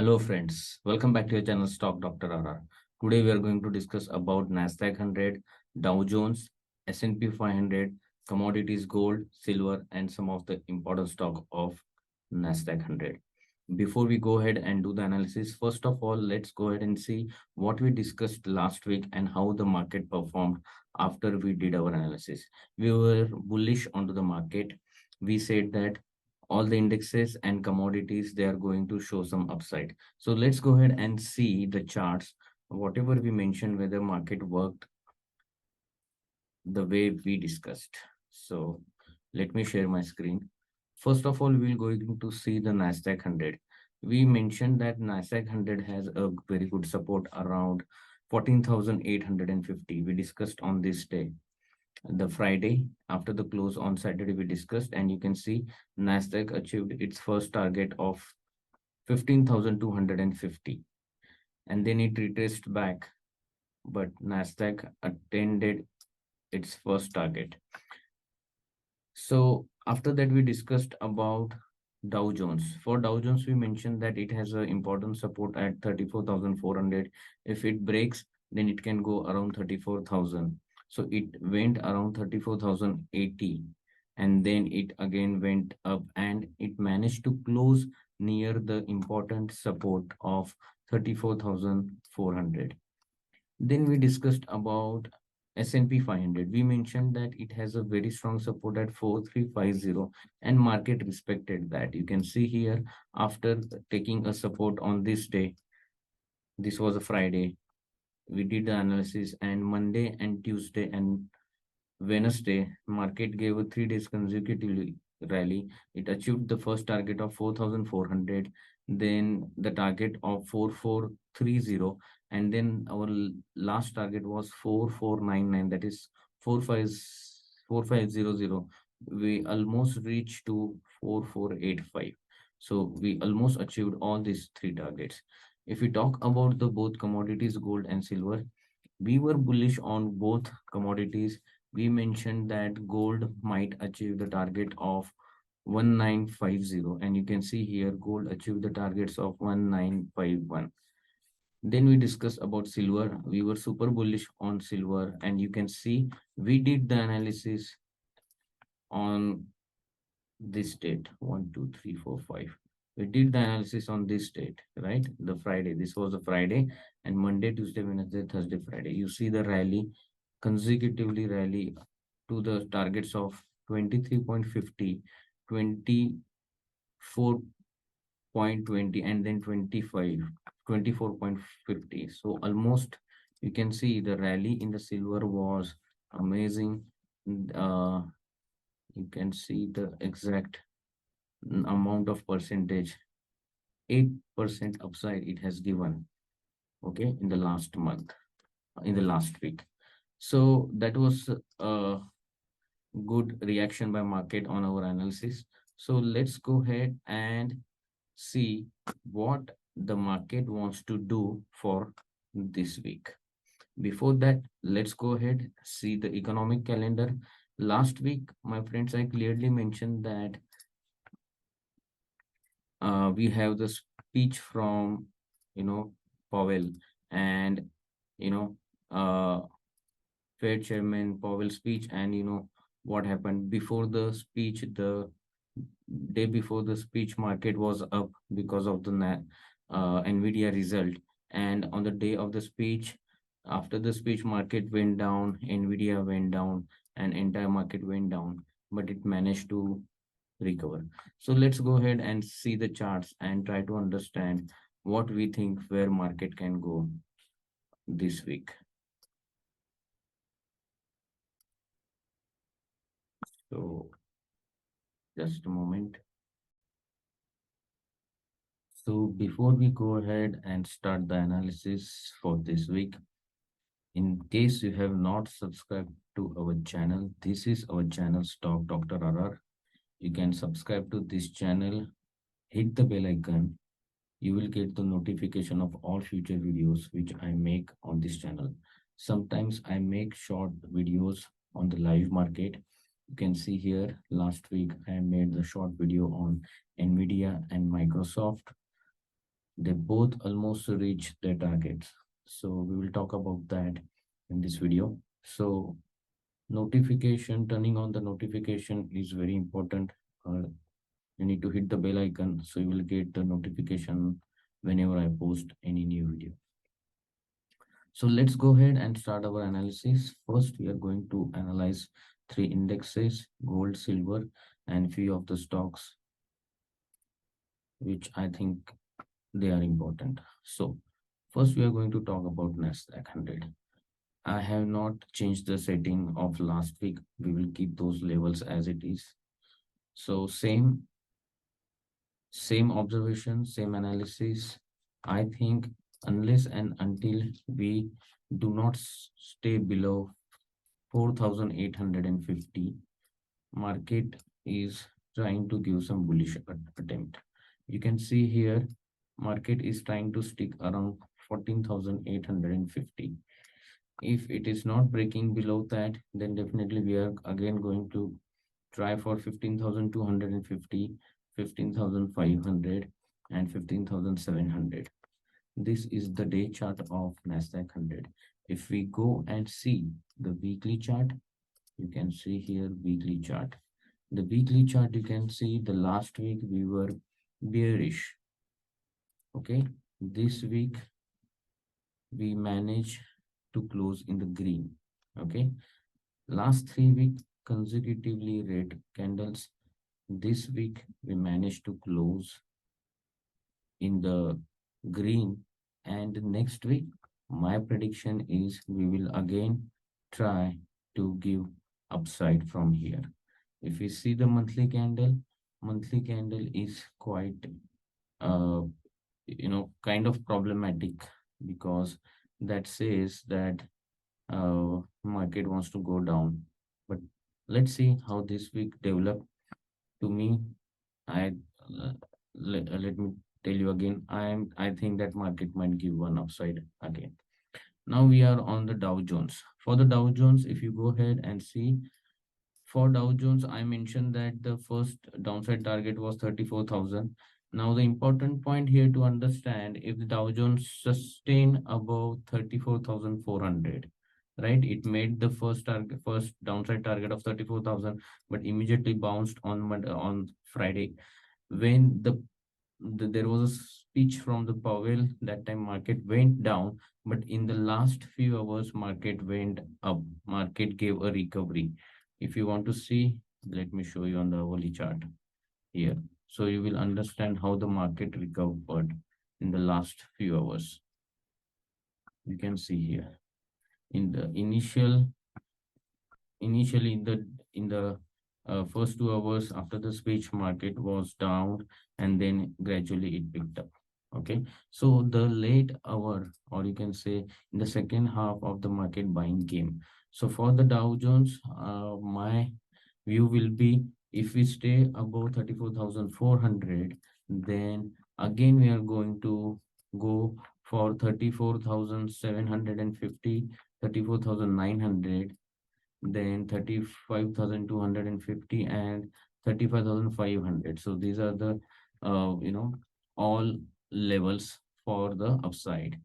Hello friends, welcome back to your channel Stock Dr. RR. Today we are going to discuss about Nasdaq 100, Dow Jones, S&p 500, commodities, gold, silver, and some of the important stock of Nasdaq 100. Before we go ahead and do the analysis, first of all, let's go ahead and see what we discussed last week and how the market performed after we did our analysis. We were bullish onto the market. We said that all the indexes and commodities, they are going to show some upside. So let's go ahead and see the charts, whatever we mentioned, whether market worked the way we discussed. So let me share my screen. First of all, we're going to see the Nasdaq 100. We mentioned that Nasdaq 100 has a very good support around 14,850. We discussed on this day, the Friday after the close on Saturday we discussed, and you can see Nasdaq achieved its first target of 15,250, and then it retraced back, but Nasdaq attended its first target. So after that we discussed about Dow Jones. For Dow Jones, we mentioned that it has an important support at 34,400. If it breaks, then it can go around 34,000. So it went around 34,080, and then it again went up and it managed to close near the important support of 34,400. Then we discussed about S&p 500. We mentioned that it has a very strong support at 4350, and market respected that. You can see here, after taking a support on this day, this was a Friday, we did the analysis, and Monday and Tuesday and Wednesday, market gave a 3 days consecutively rally. It achieved the first target of 4,400, then the target of 4,430, and then our last target was 4,499, that is 4,500. We almost reached to 4,485. So we almost achieved all these three targets. If we talk about the both commodities, gold and silver, we were bullish on both commodities. We mentioned that gold might achieve the target of 1950, and you can see here gold achieved the targets of 1951. Then we discussed about silver. We were super bullish on silver, and you can see we did the analysis on this date, 1 2 3 4 5. We did the analysis on this date, right? The Friday, this was a Friday, and Monday, Tuesday, Wednesday, Thursday, Friday, you see the rally, consecutively rally to the targets of 23.50, 24.20, and then 25, 24.50. So almost you can see the rally in the silver was amazing. You can see the exact amount of percentage, 8% upside it has given, okay, in the last month, in the last week. So that was a good reaction by market on our analysis. So let's go ahead and see what the market wants to do for this week. Before that, let's go ahead see the economic calendar. Last week, my friends, I clearly mentioned that we have the speech from Powell, and Fed Chairman Powell speech, and what happened before the speech. The day before the speech, market was up because of the NVIDIA result, and on the day of the speech, after the speech, market went down, NVIDIA went down, and entire market went down, but it managed to recover. So let's go ahead and see the charts and try to understand what we think where market can go this week. So just a moment. So before we go ahead and start the analysis for this week, in case you have not subscribed to our channel, this is our channel Stock Dr. RR. You can subscribe to this channel, hit the bell icon. You will get the notification of all future videos which I make on this channel. Sometimes I make short videos on the live market. You can see here, last week I made the short video on NVIDIA and Microsoft. They both almost reach their targets. So we will talk about that in this video. So notification, turning on the notification is very important. You need to hit the bell icon so you will get the notification whenever I post any new video. So let's go ahead and start our analysis. First, we are going to analyze three indexes: gold, silver, and few of the stocks, which I think they are important. So first, we are going to talk about Nasdaq 100. I have not changed the setting of last week. We will keep those levels as it is. So same observation, same analysis. I think unless and until we do not stay below 4,850, market is trying to give some bullish attempt. You can see here, market is trying to stick around 14,850. If it is not breaking below that, then definitely we are again going to try for 15,250, 15,500, and 15,700. This is the day chart of Nasdaq 100. If we go and see the weekly chart, you can see here weekly chart. The weekly chart, you can see the last week we were bearish. Okay, this week we managed to close in the green. Okay, last 3 weeks consecutively red candles. This week we managed to close in the green, and next week my prediction is we will again try to give upside from here. If we see the monthly candle is quite uh kind of problematic, because that says that market wants to go down. But let's see how this week develop. To me, I let me tell you again, I think that market might give one upside again. Now we are on the Dow Jones. For the Dow Jones, if you go ahead and see, for Dow Jones, I mentioned that the first downside target was 34,000. Now, the important point here to understand, if the Dow Jones sustain above 34,400, right? It made the first downside target of 34,000, but immediately bounced on Friday when there was a speech from the Powell. That time market went down, but in the last few hours, market went up. Market gave a recovery. If you want to see, let me show you on the hourly chart here. So you will understand how the market recovered in the last few hours. You can see here in the initially in the first 2 hours after the speech, market was down, and then gradually it picked up. Okay, so the late hour, or you can say in the second half of the market, buying came. So for the Dow Jones, my view will be, if we stay above 34,400, then again we are going to go for 34,750, 34,900, then 35,250, and 35,500. So these are the all levels for the upside.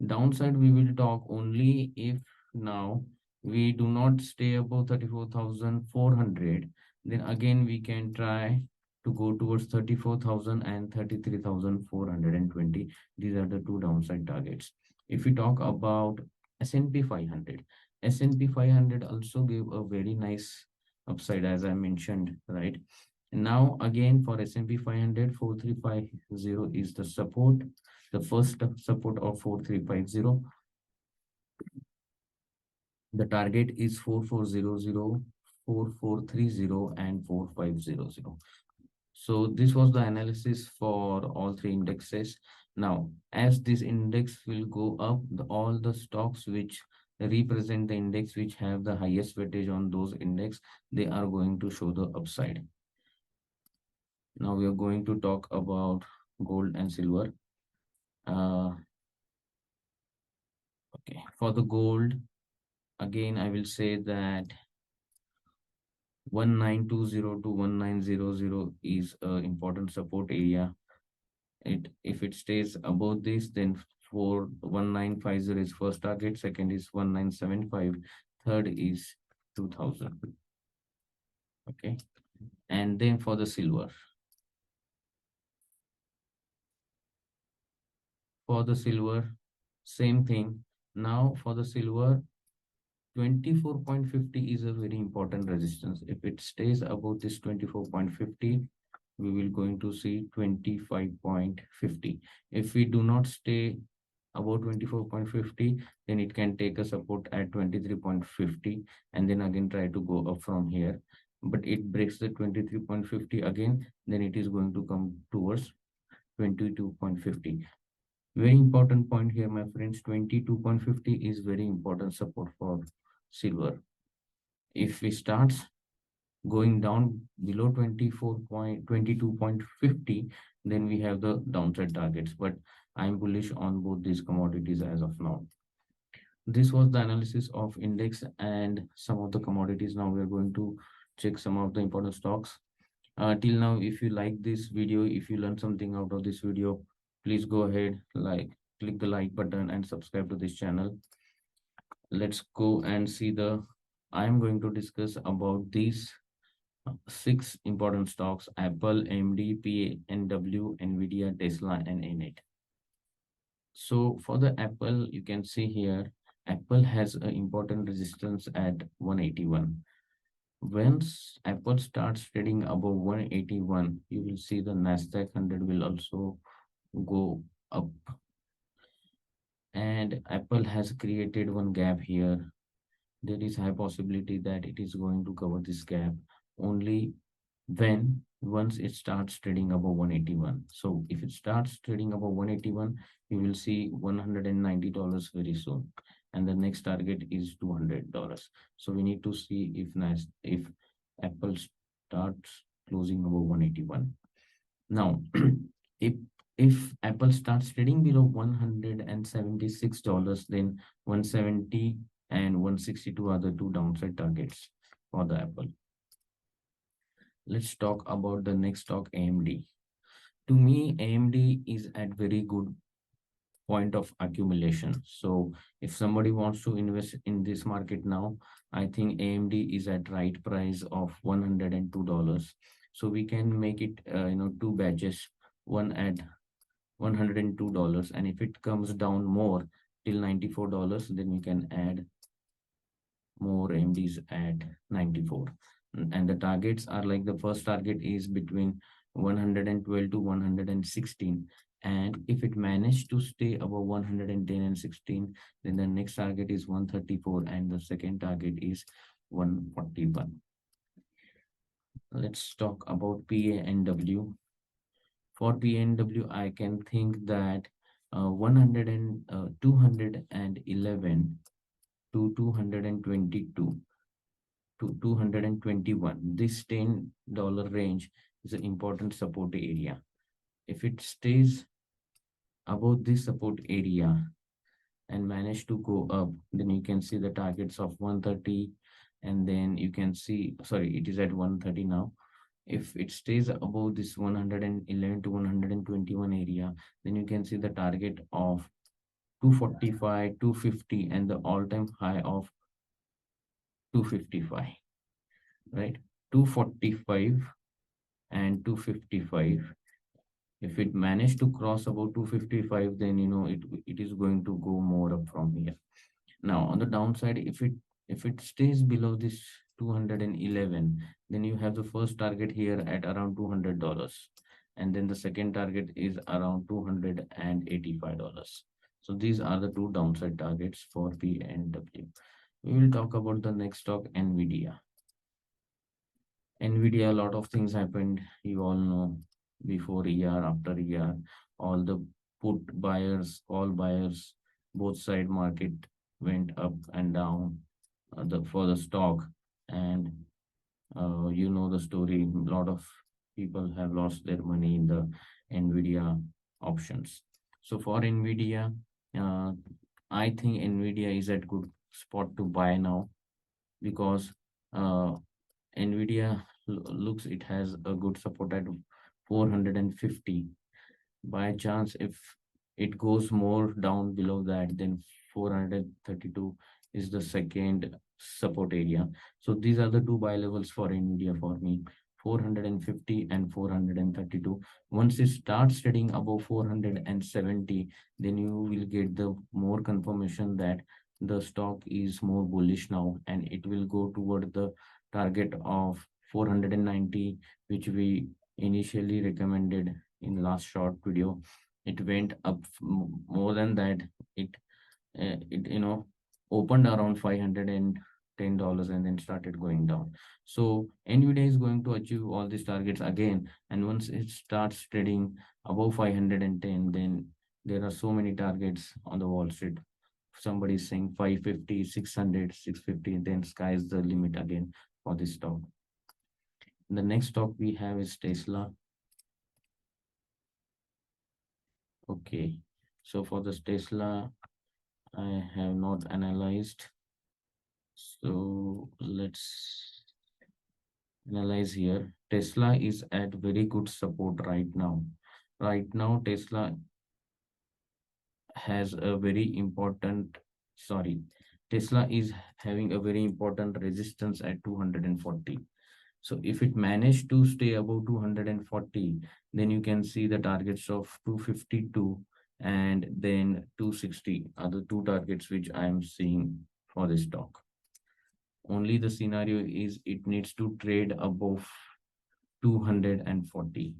Downside, we will talk only if now we do not stay above 34,400, then again we can try to go towards 34,000 and 33,420. These are the two downside targets. If we talk about S&P 500, S&P 500 also gave a very nice upside, as I mentioned, right? Now again for S&P 500, 4350 is the support, the first support of 4350. The target is 4400, 4430, and 4500. So this was the analysis for all three indexes. Now, as this index will go up, all the stocks which represent the index, which have the highest weightage on those index, they are going to show the upside. Now we are going to talk about gold and silver. Okay, for the gold, again, I will say that 1920 to 1900 is an important support area. if it stays above this, then 41950 is first target, second is 1975, third is 2000. Okay, and then for the silver, same thing. Now for the silver, 24.50 is a very important resistance. If it stays above this 24.50, we will going to see 25.50. If we do not stay above 24.50, then it can take a support at 23.50 and then again try to go up from here. But it breaks the 23.50 again, then it is going to come towards 22.50. Very important point here, my friends. 22.50 is very important support for silver. If we start going down below 22.50, then we have the downside targets. But I'm bullish on both these commodities as of now. This was the analysis of index and some of the commodities. Now we're going to check some of the important stocks. Till now, if you like this video, if you learned something out of this video, please go ahead, click the like button and subscribe to this channel. Let's go and see I am going to discuss about these 6 important stocks: Apple, AMD, PANW, NVIDIA, Tesla, and ANET. So for the Apple, you can see here, Apple has an important resistance at 181. Once Apple starts trading above 181, you will see the Nasdaq 100 will also go up. And Apple has created one gap here. There is high possibility that it is going to cover this gap only once it starts trading above 181. So if it starts trading above 181, you will see $190 very soon, and the next target is $200. So we need to see if Apple starts closing above 181. Now if Apple starts trading below $176, then 170 and 162 are the two downside targets for the Apple. Let's talk about the next stock, AMD. To me, AMD is at very good point of accumulation. So if somebody wants to invest in this market now, I think AMD is at right price of $102. So we can make it, two batches, one at $102, and if it comes down more till $94, then we can add more AMDs at 94. And the targets are like, the first target is between 112 to 116, and if it managed to stay above 110 and 16, then the next target is 134 and the second target is 141. Let's talk about PANW. For PANW, I can think that 211 to 222 to 221, this $10 range is an important support area. If it stays above this support area and manage to go up, then you can see the targets of 130, and then you can see, sorry, it is at 130 now. If it stays above this 111 to 121 area, then you can see the target of 245, 250, and the all-time high of 255, right? 245 and 255. If it managed to cross about 255, then it is going to go more up from here. Now on the downside, if it stays below this 211, then you have the first target here at around $200, and then the second target is around $285. So these are the two downside targets for PNW. We will talk about the next stock, NVIDIA. NVIDIA, a lot of things happened, you all know, before year, after year, all the put buyers, call buyers, both side market went up and down for the stock, and you know the story. A lot of people have lost their money in the NVIDIA options. So for NVIDIA, I think NVIDIA is at good spot to buy now, because NVIDIA looks, it has a good support at 450. by chance, if it goes more down below that, then 432 is the second support area. So these are the two buy levels for Nvidia for me, 450 and 432. Once it starts trading above 470, then you will get the more confirmation that the stock is more bullish now, and it will go toward the target of 490, which we initially recommended in last short video. It went up more than that. It opened around $510 and then started going down. So Nvidia is going to achieve all these targets again, and once it starts trading above 510, then there are so many targets on the Wall Street. Somebody is saying 550, 600, 650, then sky is the limit again for this stock. The next stock we have is Tesla. Okay, so for this Tesla, I have not analyzed. So let's analyze here. Tesla is at very good support right now. Right now, Tesla has a very important, sorry, Tesla is having a very important resistance at 240. So if it managed to stay above 240, then you can see the targets of 252 and then 260 are the two targets which I am seeing for this stock. Only the scenario is it needs to trade above 240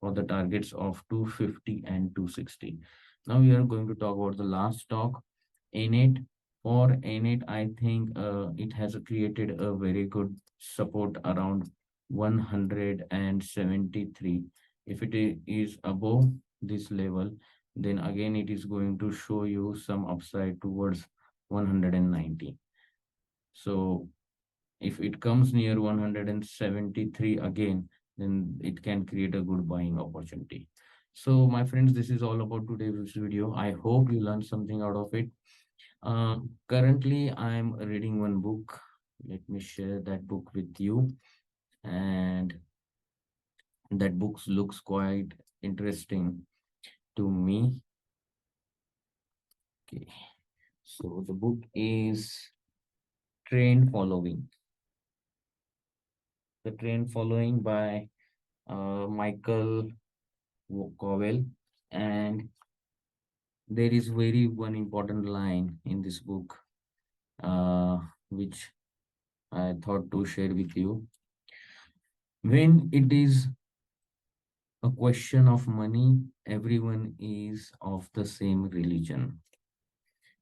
for the targets of 250 and 260. Now we are going to talk about the last stock, ANET. For ANET, I think it has created a very good support around 173. If it is above this level, then again it is going to show you some upside towards 190. So if it comes near 173 again, then it can create a good buying opportunity. So my friends, this is all about today's video. I hope you learned something out of it. Currently, I'm reading one book. Let me share that book with you. And that book looks quite interesting to me. Okay. So the book is Trend Following. The Trend Following by Michael Cowell. And there is very one important line in this book, which I thought to share with you. When it is a question of money, everyone is of the same religion.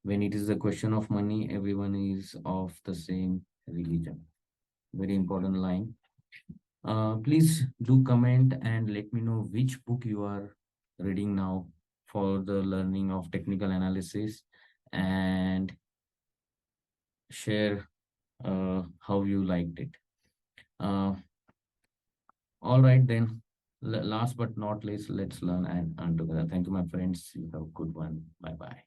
When it is a question of money, everyone is of the same religion. Very important line. Please do comment and let me know which book you are reading now for the learning of technical analysis, and share how you liked it. All right, then. Last but not least, let's learn and earn together. Thank you, my friends. You have a good one. Bye bye.